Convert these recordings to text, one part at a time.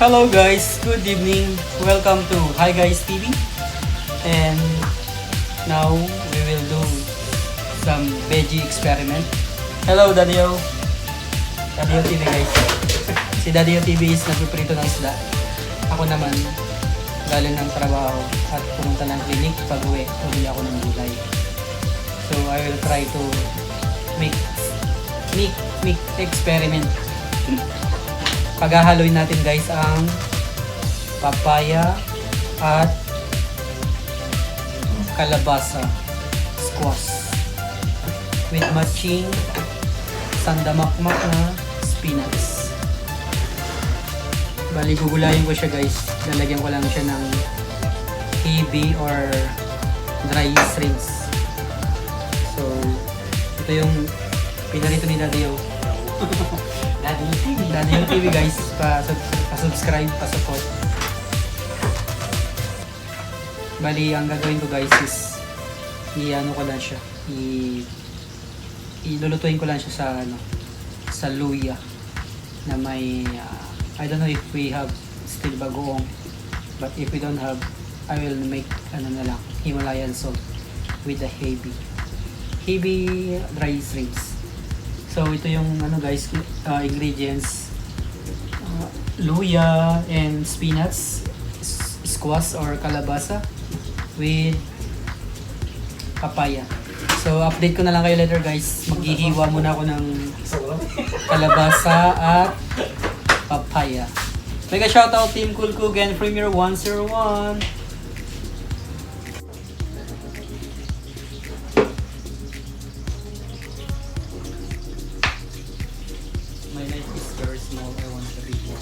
Hello guys, good evening. Welcome to Hi Guys TV. And now we will do some veggie experiment. Hello Daddy-O. Daddy-O TV guys. Si Daddy-O TV is nagpiprito ng isda. Ako naman, galing ng trabaho at pumunta ng clinic. Pag-uwi, uli ako ng gulay. So I will try to make experiment. Paghahaloy natin guys ang papaya at kalabasa squash with matching sandamakmak na spinach. Bali gugulayin ko siya guys. Lalagyan ko lang siya ng heavy or dry shrimps. So ito yung pinarito ni Daddy-O. Daddy-O TV guys, pa-subscribe, pa-support. Bali, ang gagawin ko guys is i-ano ko lang siya, ilulutuin ko lang siya sa sa luya na may I don't know if we have still bagoong, but if we don't have, I will make Himalayan salt with the heavy dry shrimps. So ito yung guys, ingredients, luya and spinach, squash or kalabasa with papaya. So update ko na lang kayo later guys. Maghihiwa muna ako ng kalabasa at papaya. Mega shoutout Team Cool Cook and Premier 101. My knife is very small. I want a big one.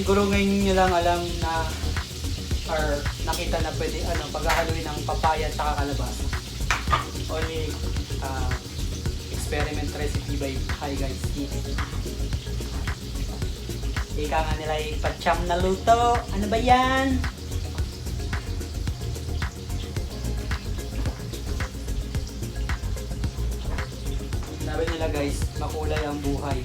Siguro ngayon nyo lang alam na or nakita na pwede paghahaluin ng papaya at saka kalabasa. Only experiment recipe by Hi Guys TV. Ika nga nila ipatsyam na luto. Ano ba yan? Sabi nila guys, makulay ang buhay.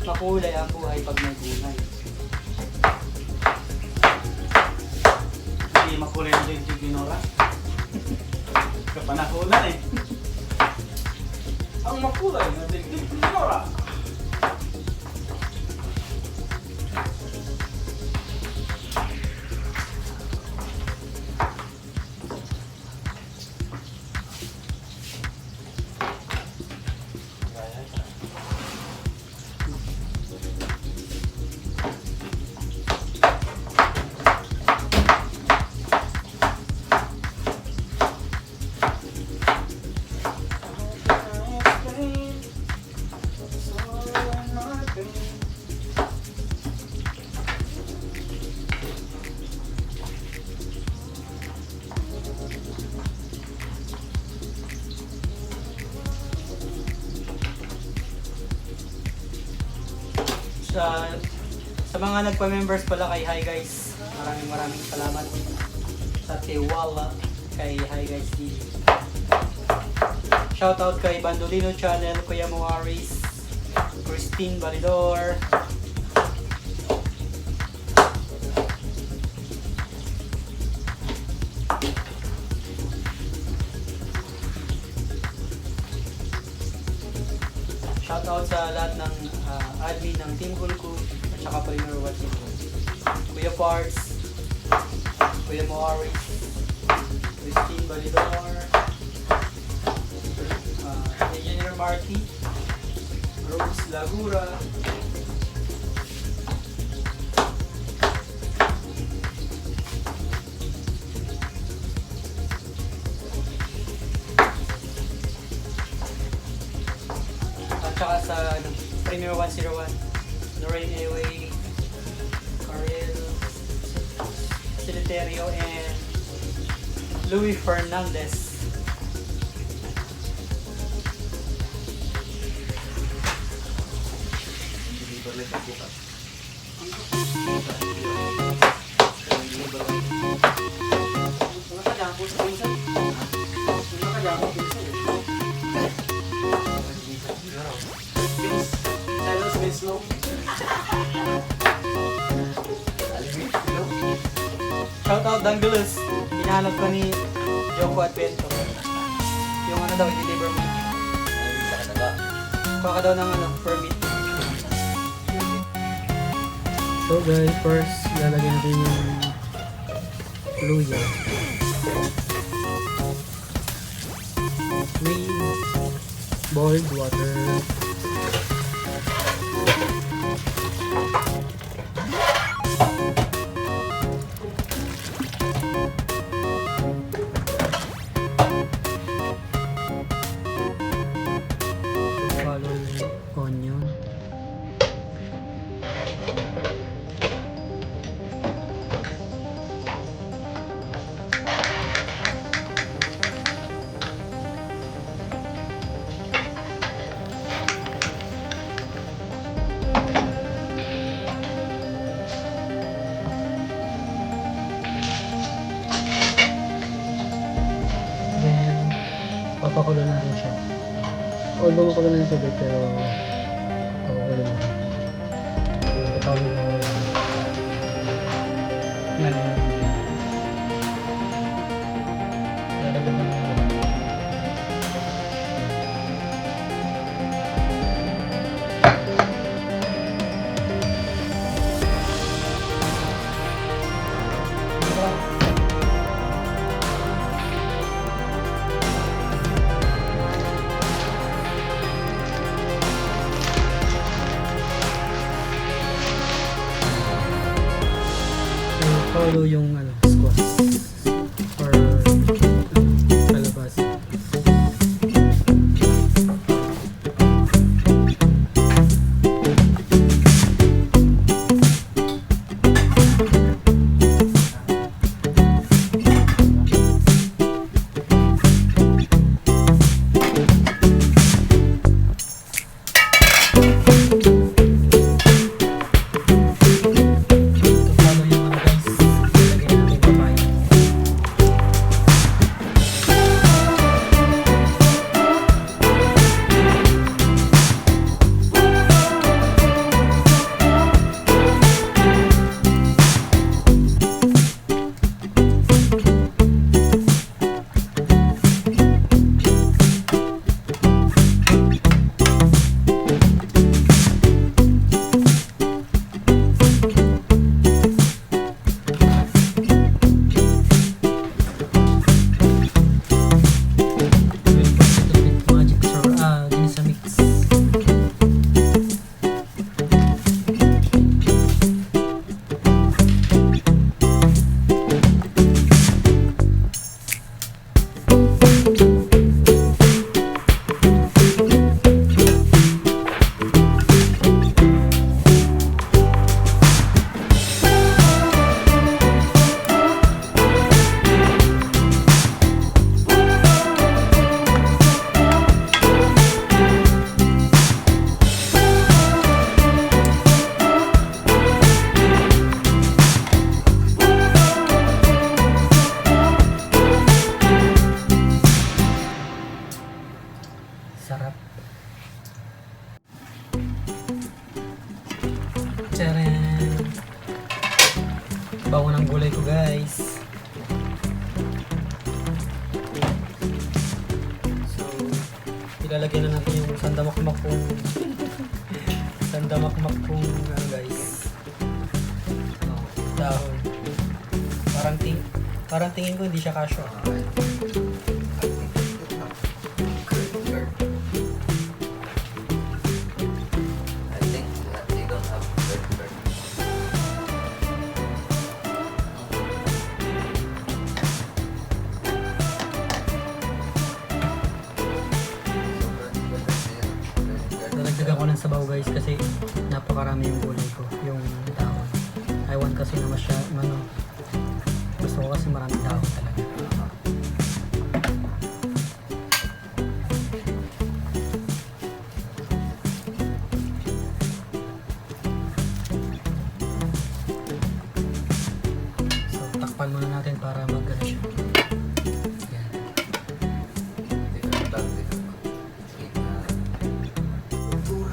Makulay ang buhay pag may gulay. Hindi makulay ang dito ginora. Kapanahonan eh. Ang makulay na dito ginora. Sa mga nagpa-members pala kay Hi Guys, maraming salamat sa tiwala kay Hi Guys TV. Shoutout kay Bandolino Channel, Kuya Moaris, Christine Balidor, shoutout sa lahat ng admin ng Team Cool Cook at saka Premier Watching ko. Kuya Parts, Kuya Moaris, Christine Balidor, Engineer Marky, Rose Lagura, at saka sa Premier 101, Lorraine Away, Caril Siliterio, and Louis Fernandez. Shout out Danglus. Hinahanap ko ni Joko at Bento. Yung ano daw, i-deliver mo. Kuha ka daw ng permit. So guys, first lalagyan natin yung luya. With boiled water. Follow yung onion. Then, papakulo natin siya. Although mapakulo na yung tubig, pero papakulo natin. Papakulo na yan. Lalagyan na natin. Follow yung squash or kalabasa. Follow yung guys. Lagyan natin papaya. Ginisa mix. Sarap. Tcharan! Bawa ng gulay ko guys. So, ilalagyan na natin yung sandamakmak kong guys. Dahon. Parang tingin ko hindi siya kasyo. Nagdagan ko ng sabaw guys kasi napakarami yung gulay ko, yung dahon. I want kasi na gusto ko kasi maraming dahon talaga.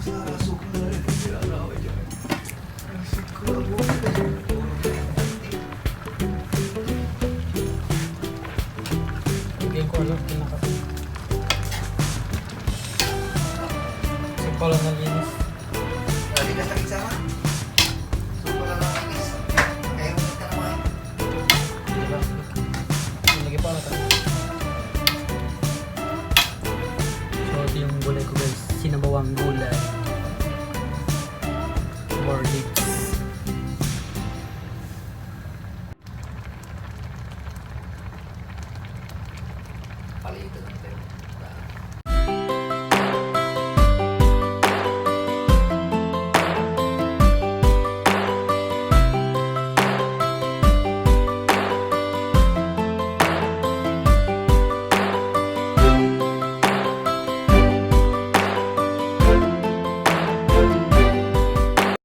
Hindi ko alam pinaka. Kasi pala nalinis. Lagi ka sa isama. So, wala lang ang is. Kaya mo ka naman. Diba? Lagi pa na tayo. So ito yung gulay ko guys. Sinabawang gulay. Or lips. Palito.